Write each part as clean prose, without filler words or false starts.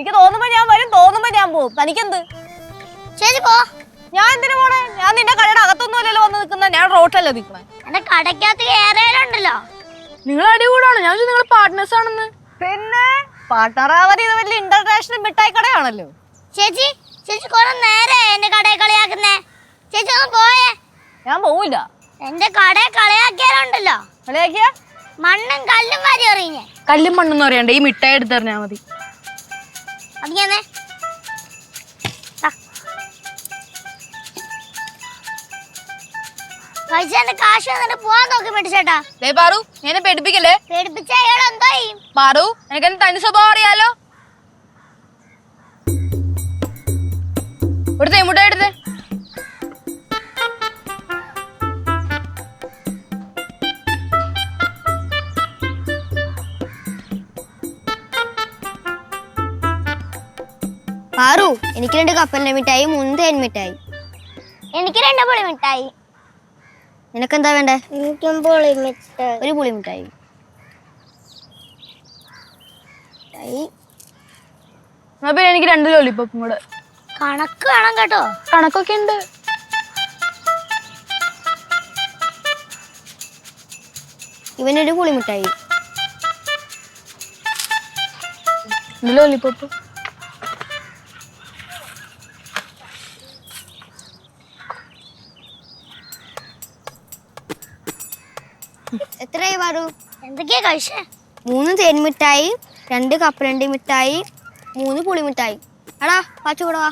എനിക്ക് തോന്നുമ്പോ ഞാൻ വരും, തോന്നുമ്പോ ഞാൻ പോകും. തനിക്കെന്ത്? ചേച്ചി പോ. ഞാൻ എന്തിനു പോണേ? ഞാൻ നിന്റെ കടയുടെ അകത്തൊന്നുമല്ലല്ലോ വന്ന് നിൽക്കുന്ന, ഞാൻ റോട്ടിലല്ലേ നിൽക്കണേ. എന്റെ കടക്കകത്ത് കേറിയാലുണ്ടല്ലോ. നിങ്ങൾ അടികൂടാണ്, ഞാൻ നിങ്ങൾ പാർട്ട്നേഴ്സ് ആണെന്ന്. പിന്നെ പാർട്ട്ണറാവാതെ ഇത് വലിയ ഇന്റർനാഷണൽ മിഠായി കടയാണല്ലോ. ചേച്ചി ചേച്ചി കുറെ നേരെ എന്റെ കടയെ കളിയാക്കുന്നേ. ചേച്ചി ഒന്ന് പോയേ. ഞാൻ പോവില്ല. എന്റെ കടയെ കളിയാക്കിയാലുണ്ടല്ലോ. കളിയാക്കിയ മണ്ണും കല്ലും വാരി എറിഞ്ഞേ. കല്ലും മണ്ണെന്ന് പറയണ്ട, ഈ മിഠായി എടുത്തെറിഞ്ഞാ മതി. അതിങ്ങനെ പൈസ കാശ് വന്നിട്ട് പോവാൻ നോക്കി മേടിച്ചേട്ടാ. പാറു എന്നെ പേടിപ്പിക്കല്ലേ. പേടിപ്പിച്ച അയാൾ എന്തോ ചെയ്യും? പാറു എനിക്ക് തനി സ്വഭാവം അറിയാലോ. എടുത്തേ മുട്ട എടുത്തേ. പാറു എനിക്ക് 2 കപ്പലിന്റെ മിഠായി, 3 തേൻ മിഠായി. എനിക്ക് 2 പുളി മിഠായി. നിനക്കെന്താ വേണ്ടേ? എനിക്കും പുളി മിഠായി. ഒരു പുളി മിഠായി. എനിക്ക് 2 ലോലിപ്പോപ്പും കൂടെ. കണക്ക് വേണം കേട്ടോ. കണക്കൊക്കെ ഉണ്ട്. ഇവനൊരു പുളി മിഠായി. ലോലിപ്പോപ്പ്. എത്രയായി പാറു? എന്തൊക്കെയാ കഴിച്ചേ? 3 തേൻ മിഠായി, 2 കപ്പലണ്ടി മിഠായി, 3 പുളി മിഠായി. എടാ പാച്ചു കൂടെ വാ.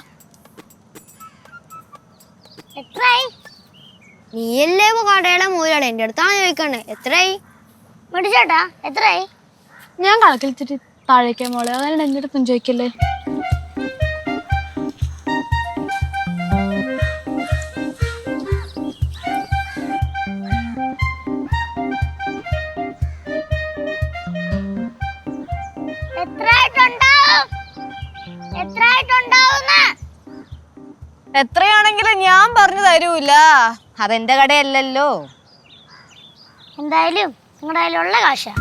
എത്രയായി? നീയല്ലേ കടയുടെ മൂലാണ്, എൻ്റെ അടുത്താണ് ചോദിക്കണ്ടേ. എത്രയായി മേടിച്ചേട്ടാ? എത്രയായി? ഞാൻ കണക്കിലിച്ചിട്ട് താഴേക്കാ മോളെ, അതാണ് എൻ്റെ അടുത്തും ചോദിക്കല്ലേ. എത്രയാണെങ്കിലും ഞാൻ പറഞ്ഞു തരൂല, അതെന്റെ കടയല്ലല്ലോ. എന്തായാലും നിങ്ങളുടെ കയ്യിലുള്ള കാശാ.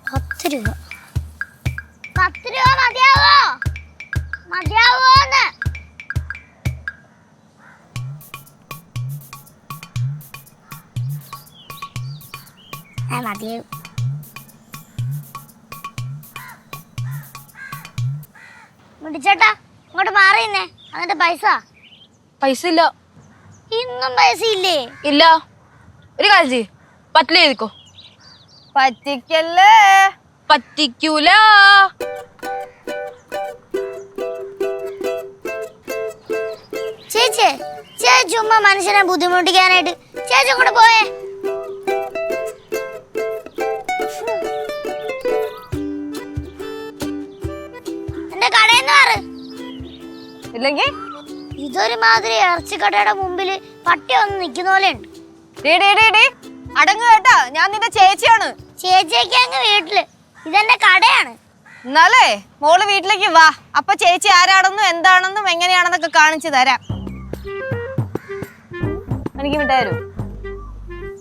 10 രൂപ. 10 രൂപ മതിയാവോ? മതിയാവോന്ന്? മതിയാവും. മുടിച്ചേട്ടാ ഇങ്ങോട്ട് മാറിയുന്നേ. എന്നിട്ട് പൈസ ഇല്ല. ഇന്നും പൈസ ഇല്ലേ? ഇല്ല. ഒരു കാര്യം ചെയ്യ്, 10 എഴുതിക്കോ. പറ്റിക്കല്ലേ. പറ്റിക്കൂല. ചേച്ചി ചേച്ചി ചുമ്മാ മനുഷ്യനെ ബുദ്ധിമുട്ടിക്കാനായിട്ട് ചേച്ചി കൂടെ പോയേ. എന്റെ കടയെന്ന് മാറ്. ഇല്ലെങ്കിൽ ഇതൊരു മാതിരി ഇറച്ചിക്കടയുടെ മുമ്പില് പട്ടി വന്ന് നിക്കുന്ന പോലെ ഉണ്ട്. അടങ്ങ് കേട്ടാ, ഞാൻ നിന്റെ ചേച്ചിയാണ്. ചേച്ചിയൊക്കെ അങ്ങ് വീട്ടില്, ഇതെന്റെ കടയാണ്. എന്നാലേ മോള് വീട്ടിലേക്ക് വാ, അപ്പൊ ചേച്ചി ആരാണെന്നും എന്താണെന്നും എങ്ങനെയാണെന്നൊക്കെ കാണിച്ചു തരാം. എനിക്ക് മിഠായി തരൂ.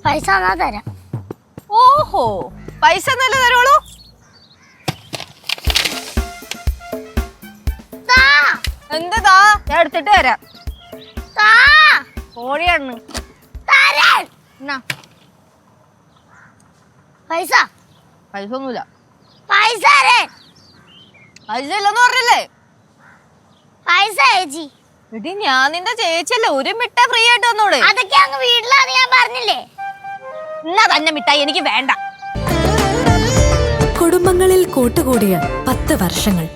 പൈസ തന്നാ തരാം. ഓഹോ, പൈസ എന്നല്ലേ തരുള്ളൂ. എന്താ ഞാൻ എടുത്തിട്ട് തരാം. കോഴിയാണ്. പൈസ പൈസ ഒന്നുമില്ല. പൈസ പൈസ ഇല്ലെന്ന് പറഞ്ഞില്ലേ? പൈസ ചേച്ചി. എടി ഞാൻ നിന്റെ ചേച്ചിയല്ലേ, ഒരു മിഠായി ഫ്രീ ആയിട്ട് വന്നോടെ. അതൊക്കെ അങ്ങ് വീട്ടിലാന്ന് ഞാൻ പറഞ്ഞില്ലേ. എന്നാ തന്നെ മിഠായി എനിക്ക് വേണ്ട. കുടുംബങ്ങളിൽ കൂട്ടുകൂടിയ 10 വർഷങ്ങൾ.